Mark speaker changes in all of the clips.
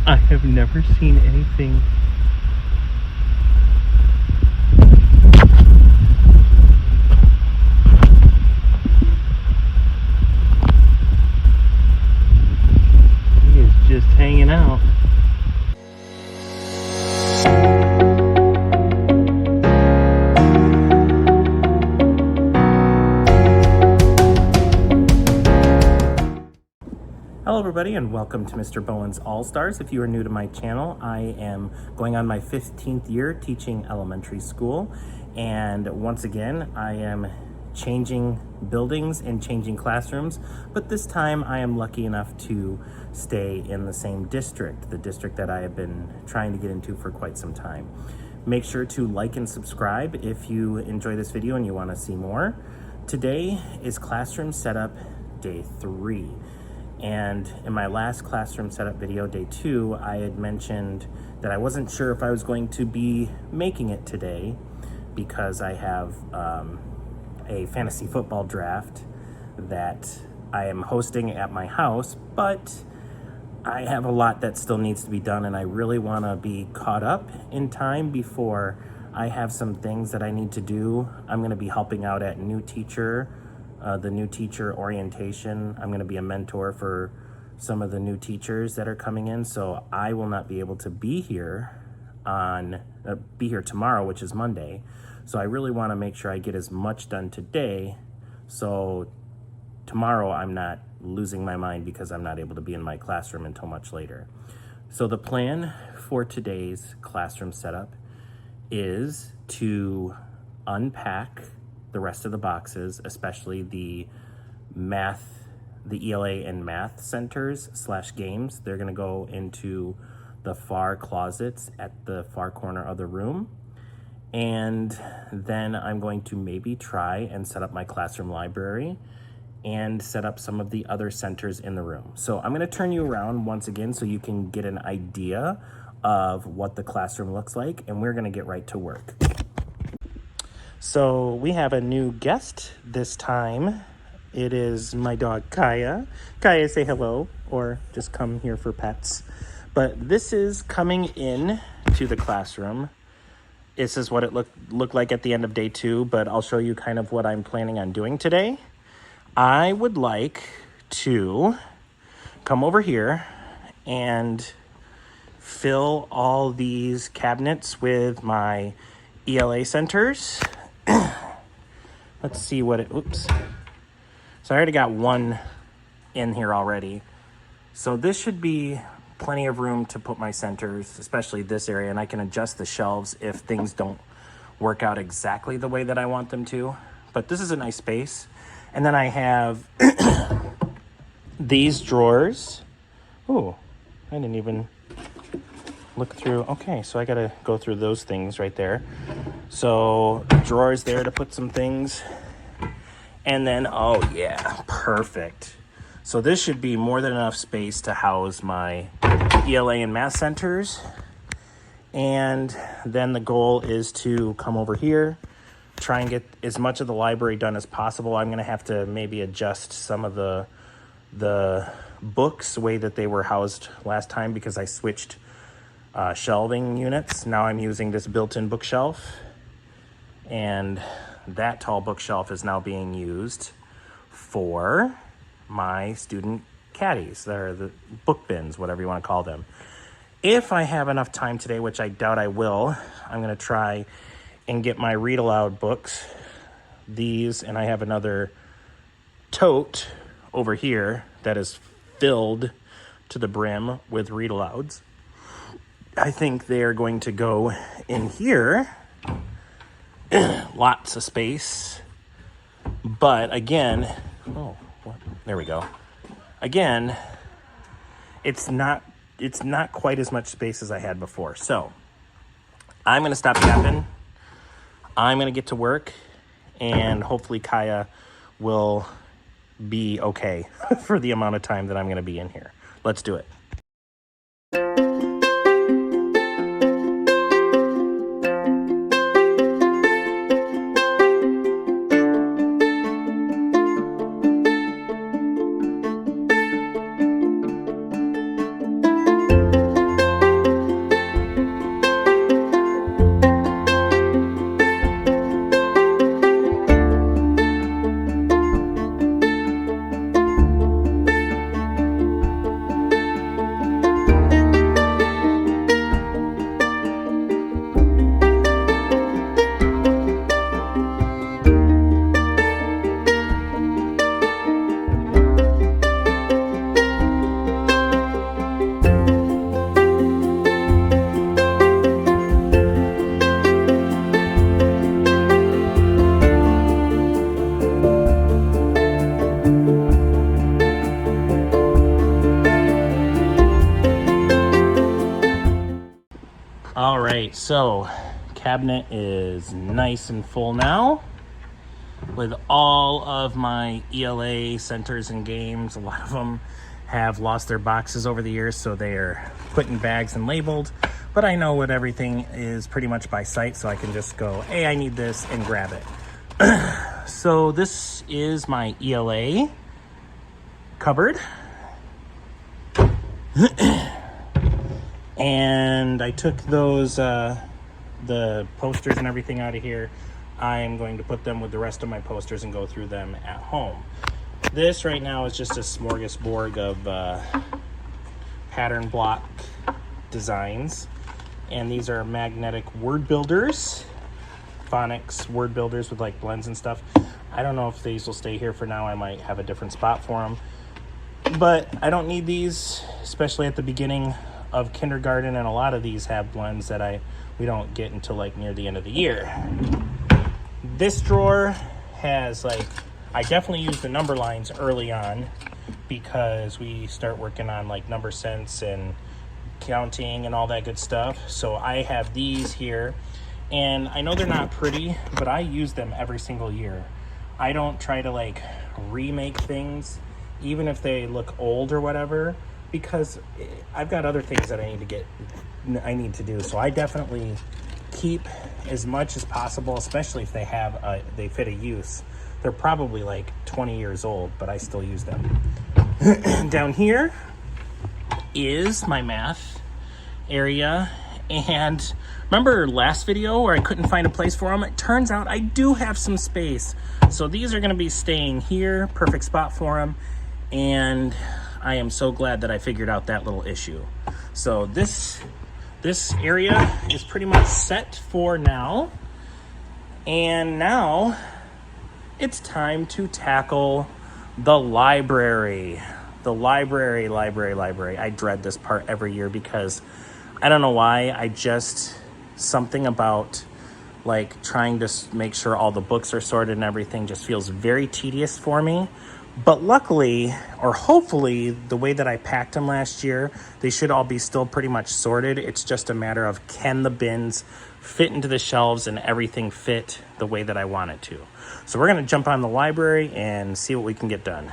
Speaker 1: I have never seen anything he is just hanging out. Hello everybody and welcome to Mr. Bowen's All-Stars. If you are new to my channel, I am going on my 15th year teaching elementary school, and once again I am changing buildings and changing classrooms, but this time I am lucky enough to stay in the same district, the district that I have been trying to get into for quite some time. Make sure to like and subscribe if you enjoy this video and you want to see more. Today is classroom setup day 3. And in my last classroom setup video, day 2, I had mentioned that I wasn't sure if I was going to be making it today because I have a fantasy football draft that I am hosting at my house, but I have a lot that still needs to be done, and I really want to be caught up in time before I have some things that I need to do. I'm going to be helping out at the new teacher orientation. I'm going to be a mentor for some of the new teachers that are coming in, so I will not be able to be here tomorrow, which is Monday. So I really want to make sure I get as much done today, so tomorrow I'm not losing my mind because I'm not able to be in my classroom until much later. So the plan for today's classroom setup is to unpack the rest of the boxes, especially the ELA and math centers / games. They're going to go into the far closets at the far corner of the room. And then I'm going to maybe try and set up my classroom library and set up some of the other centers in the room. So I'm going to turn you around once again so you can get an idea of what the classroom looks like, and we're going to get right to work. So we have a new guest this time. It is my dog, Kaya. Kaya, say hello, or just come here for pets. But this is coming in to the classroom. This is what it looked like at the end of day 2, but I'll show you kind of what I'm planning on doing today. I would like to come over here and fill all these cabinets with my ELA centers. Let's see what it, oops. So I already got one in here already. So this should be plenty of room to put my centers, especially this area, and I can adjust the shelves if things don't work out exactly the way that I want them to. But this is a nice space. And then I have these drawers. Oh, I didn't even look through. Okay, so I gotta go through those things right there. So drawers there to put some things. And then, oh yeah, perfect. So this should be more than enough space to house my ELA and math centers. And then the goal is to come over here, try and get as much of the library done as possible. I'm gonna have to maybe adjust some of the books the way that they were housed last time because I switched shelving units. Now I'm using this built-in bookshelf, and that tall bookshelf is now being used for my student caddies. They're the book bins, whatever you want to call them. If I have enough time today, which I doubt I will, I'm going to try and get my read aloud books, these, and I have another tote over here that is filled to the brim with read alouds. I think they are going to go in here. Lots of space. But again, there we go. Again, it's not quite as much space as I had before. So I'm going to stop yapping. I'm going to get to work, and hopefully Kaya will be okay for the amount of time that I'm going to be in here. Let's do it. All right, so cabinet is nice and full now with all of my ELA centers and games. A lot of them have lost their boxes over the years, so they are put in bags and labeled. But I know what everything is pretty much by sight, so I can just go, hey, I need this, and grab it. So this is my ELA cupboard. And I took those, the posters and everything out of here. I'm going to put them with the rest of my posters and go through them at home. This right now is just a smorgasbord of pattern block designs. And these are magnetic word builders, phonics word builders with like blends and stuff. I don't know if these will stay here for now. I might have a different spot for them. But I don't need these, especially at the beginning of kindergarten, and a lot of these have blends that we don't get until like near the end of the year. This drawer has I definitely use the number lines early on because we start working on like number sense and counting and all that good stuff. So I have these here, and I know they're not pretty, but I use them every single year. I don't try to remake things, even if they look old or whatever, because I've got other things that I need to do. So I definitely keep as much as possible, especially if they fit a use. They're probably like 20 years old, but I still use them. Down here is my math area. And remember last video where I couldn't find a place for them? It turns out I do have some space. So these are going to be staying here, perfect spot for them. And I am so glad that I figured out that little issue. So this area is pretty much set for now. And now it's time to tackle the library. The library. I dread this part every year because I don't know why. Something about trying to make sure all the books are sorted and everything just feels very tedious for me. But luckily, or hopefully, the way that I packed them last year, they should all be still pretty much sorted. It's just a matter of, can the bins fit into the shelves and everything fit the way that I want it to. So we're going to jump on the library and see what we can get done.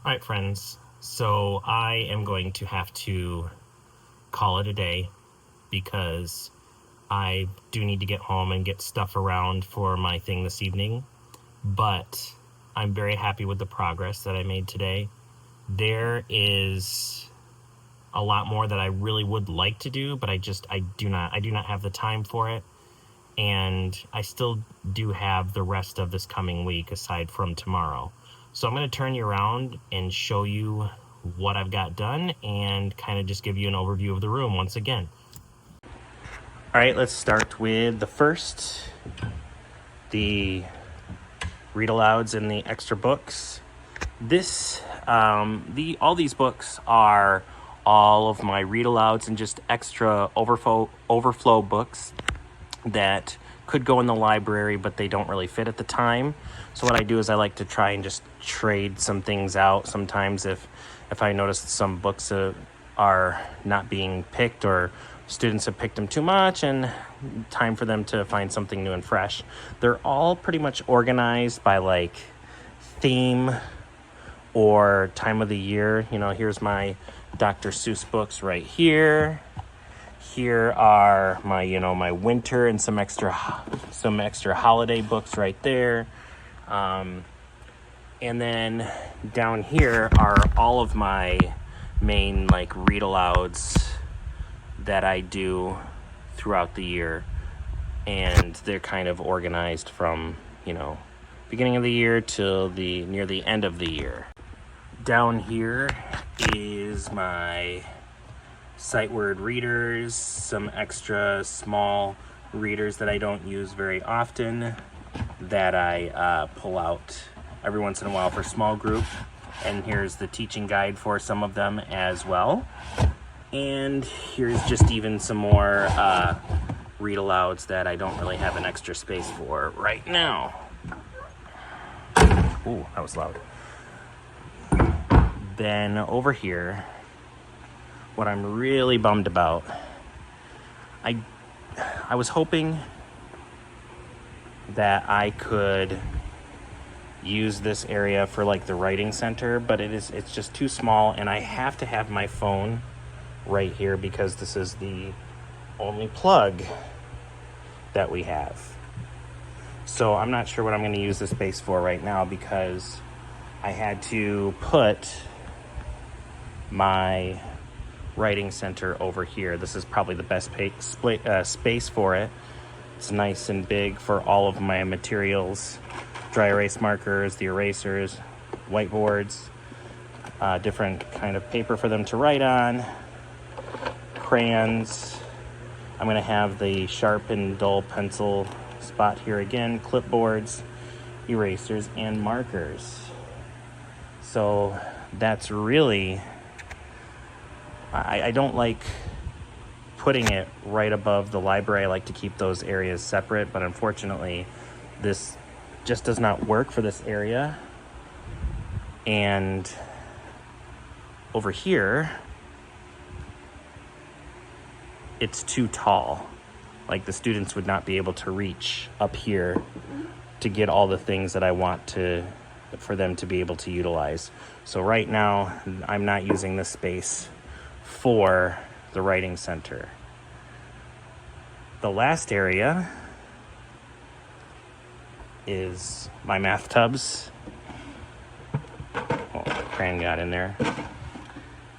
Speaker 1: All right, friends, so I am going to have to call it a day because I do need to get home and get stuff around for my thing this evening, but I'm very happy with the progress that I made today. There is a lot more that I really would like to do, but I do not have the time for it. And I still do have the rest of this coming week aside from tomorrow. So I'm going to turn you around and show you what I've got done and kind of just give you an overview of the room once again. All right, let's start with the read alouds and the extra books. All these books are all of my read alouds and just extra overflow books that could go in the library, but they don't really fit at the time. So what I do is I like to try and just trade some things out. Sometimes if I notice some books are not being picked, or students have picked them too much and time for them to find something new and fresh. They're all pretty much organized by like theme or time of the year. You know, here's my Dr. Seuss books right here. Here are my, you know, my winter and some extra holiday books right there. And then down here are all of my main like read alouds that I do throughout the year. And they're kind of organized from, you know, beginning of the year till near the end of the year. Down here is my sight word readers, some extra small readers that I don't use very often that I pull out every once in a while for small group. And here's the teaching guide for some of them as well. And here's just even some more read alouds that I don't really have an extra space for right now. Ooh, that was loud. Then over here, what I'm really bummed about, I was hoping that I could use this area for like the writing center, but it's just too small, and I have to have my phone right here because this is the only plug that we have. So I'm not sure what I'm going to use this space for right now, because I had to put my writing center over here. This is probably the best space for it. It's nice and big for all of my materials, dry erase markers, the erasers, whiteboards, different kind of paper for them to write on, crayons. I'm going to have the sharp and dull pencil spot here again, clipboards, erasers, and markers. So that's really, I don't like putting it right above the library. I like to keep those areas separate, but unfortunately this just does not work for this area. And over here, it's too tall. Like the students would not be able to reach up here to get all the things that I want for them to be able to utilize. So right now, I'm not using this space for the writing center. The last area is my math tubs. Oh, crayon got in there.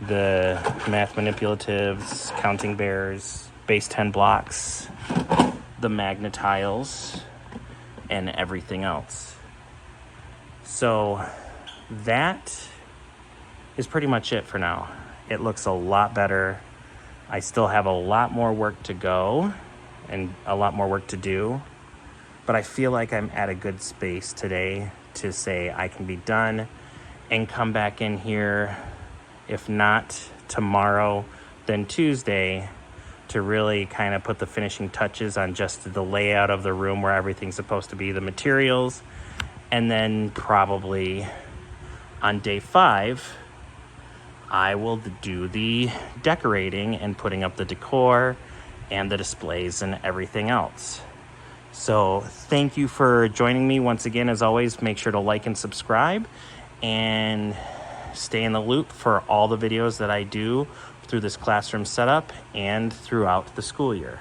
Speaker 1: The math manipulatives, counting bears, base 10 blocks, the magnetiles, and everything else. So that is pretty much it for now. It looks a lot better. I still have a lot more work to go and a lot more work to do, but I feel like I'm at a good space today to say I can be done and come back in here, if not tomorrow, then Tuesday, to really kind of put the finishing touches on just the layout of the room where everything's supposed to be, the materials. And then probably on day 5, I will do the decorating and putting up the decor and the displays and everything else. So thank you for joining me once again. As always, make sure to like and subscribe and stay in the loop for all the videos that I do through this classroom setup and throughout the school year.